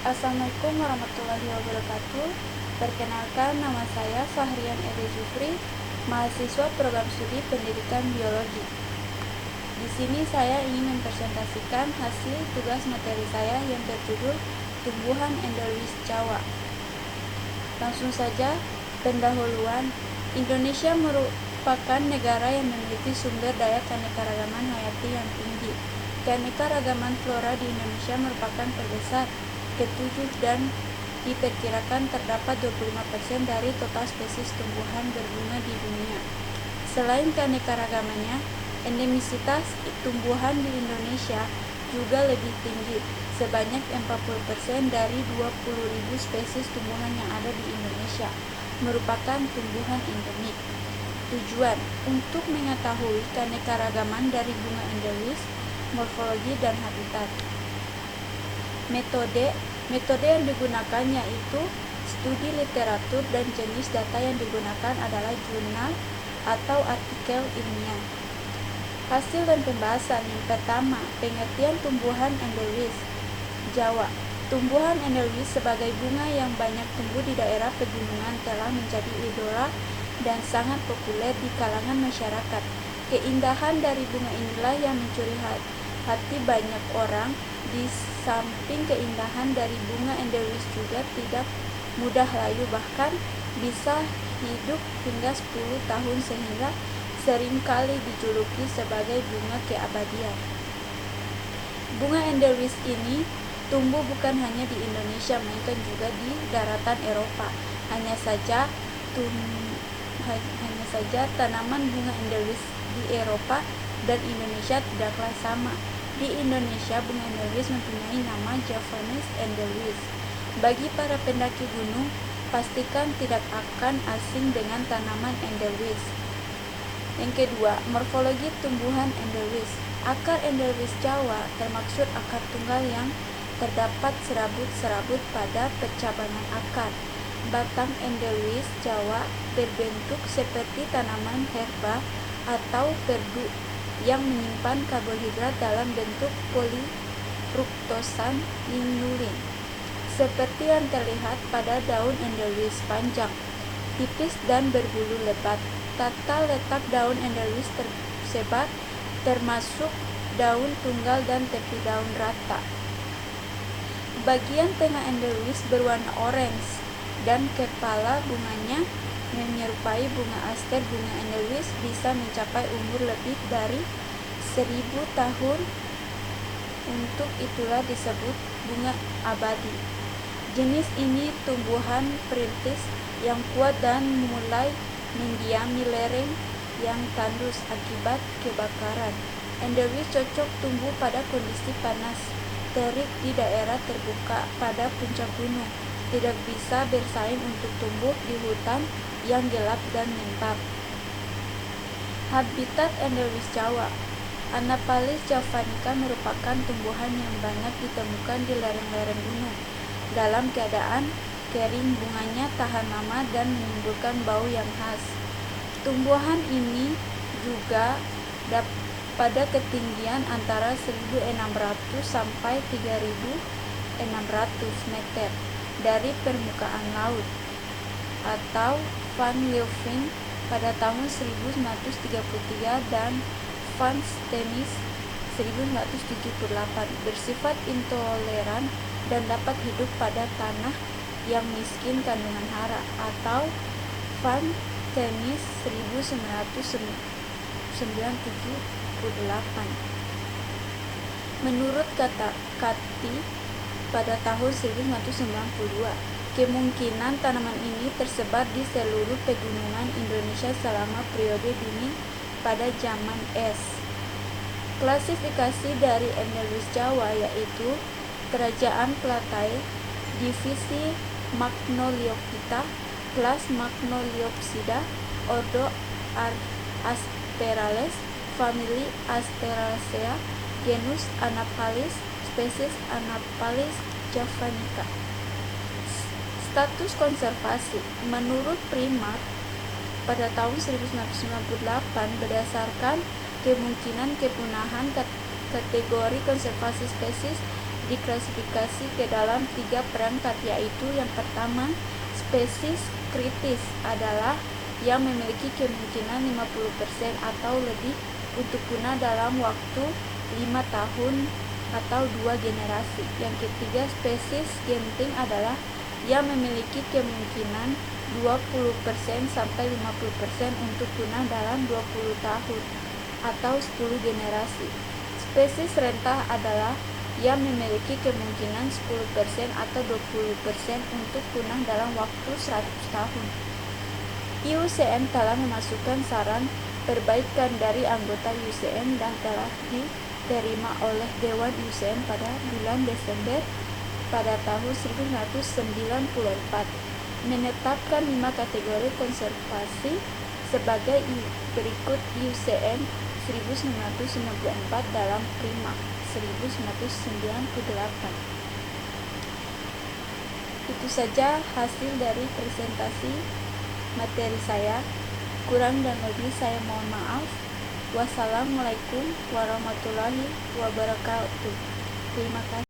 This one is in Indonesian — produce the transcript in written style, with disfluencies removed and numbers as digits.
Assalamualaikum warahmatullahi wabarakatuh. Perkenalkan, nama saya Fahrian Ede Jufri, mahasiswa program studi pendidikan biologi. Di sini saya ingin mempresentasikan hasil tugas materi saya yang berjudul Tumbuhan Endemis Jawa. Langsung saja, pendahuluan. Indonesia merupakan negara yang memiliki sumber daya keanekaragaman hayati yang tinggi. Keanekaragaman flora di Indonesia merupakan terbesar, ketujuh, dan diperkirakan terdapat 25% dari total spesies tumbuhan berbunga di dunia. Selain keanekaragamannya, endemisitas tumbuhan di Indonesia juga lebih tinggi, sebanyak 40% dari 20.000 spesies tumbuhan yang ada di Indonesia merupakan tumbuhan endemik. Tujuan untuk mengetahui keanekaragaman dari bunga endemis, morfologi, dan habitat. Metode yang digunakan yaitu studi literatur, dan jenis data yang digunakan adalah jurnal atau artikel ilmiah. Hasil dan pembahasan. Yang pertama, pengertian tumbuhan endemis Jawa. Tumbuhan endemis sebagai bunga yang banyak tumbuh di daerah pegunungan telah menjadi idola dan sangat populer di kalangan masyarakat. Keindahan dari bunga inilah yang mencuri hati banyak orang. Di samping keindahan dari bunga endemis juga tidak mudah layu, bahkan bisa hidup hingga 10 tahun sehingga seringkali dijuluki sebagai bunga keabadian. Bunga endemis ini tumbuh bukan hanya di Indonesia melainkan juga di daratan Eropa. Hanya saja tanaman bunga endemis di Eropa dan Indonesia tidaklah sama. Di Indonesia, bunga endemis mempunyai nama Javanese endemis. Bagi para pendaki gunung, pastikan tidak akan asing dengan tanaman endemis. Yang kedua, morfologi tumbuhan endemis. Akar endemis Jawa termaksud akar tunggal yang terdapat serabut-serabut pada percabangan akar. Batang endemis Jawa berbentuk seperti tanaman herba atau perdu yang menyimpan karbohidrat dalam bentuk polifruktosan inulin, seperti yang terlihat pada daun endemis panjang, tipis, dan berbulu lebat. Tata letak daun endemis tersebar, termasuk daun tunggal dan tepi daun rata. Bagian tengah endemis berwarna orange dan kepala bunganya menyerupai bunga aster. Bunga endemis bisa mencapai umur lebih dari 1000 tahun. Untuk itulah disebut bunga abadi. Jenis ini tumbuhan perintis yang kuat dan mulai mendiami lereng yang tandus akibat kebakaran. Endemis cocok tumbuh pada kondisi panas terik di daerah terbuka pada puncak gunung. Tidak bisa bersaing untuk tumbuh di hutan yang gelap dan lembab. Habitat endemis Jawa. Anaphalis javanica merupakan tumbuhan yang banyak ditemukan di lereng-lereng gunung. Dalam keadaan kering, bunganya tahan lama dan menimbulkan bau yang khas. Tumbuhan ini juga pada ketinggian antara 1.600 sampai 3.600 meter dari permukaan laut. Atau Van Leeuwen pada tahun 1933 dan Van Steenis 1978 bersifat intoleran dan dapat hidup pada tanah yang miskin kandungan hara. Atau Van Steenis 1998. Menurut Kati pada tahun 1992, kemungkinan tanaman ini tersebar di seluruh pegunungan Indonesia selama periode dingin pada zaman es. Klasifikasi dari endemis Jawa yaitu Kerajaan Plathae, divisi Magnoliophyta, kelas Magnoliopsida, ordo Asterales, famili Asteraceae, genus Anaphalis, spesies Anaphalis javanica. Status konservasi. Menurut Primat pada tahun 1998 berdasarkan kemungkinan kepunahan kategori konservasi spesies diklasifikasi ke dalam 3 perangkat, yaitu yang pertama, spesies kritis adalah yang memiliki kemungkinan 50% atau lebih untuk punah dalam waktu 5 tahun atau 2 generasi. Yang ketiga, spesies genting adalah yang memiliki kemungkinan 20% sampai 50% untuk punah dalam 20 tahun atau 10 generasi. Spesies rentah adalah yang memiliki kemungkinan 10% atau 20% untuk punah dalam waktu 100 tahun. IUCN telah memasukkan saran perbaikan dari anggota IUCN dan telah diterima oleh Dewan IUCN pada bulan Desember pada tahun 1994, menetapkan 5 kategori konservasi sebagai berikut. IUCN 1994 dalam Prima 1998. Itu saja hasil dari presentasi materi saya. Kurang dan lebih saya mohon maaf. Wassalamualaikum warahmatullahi wabarakatuh. Terima kasih.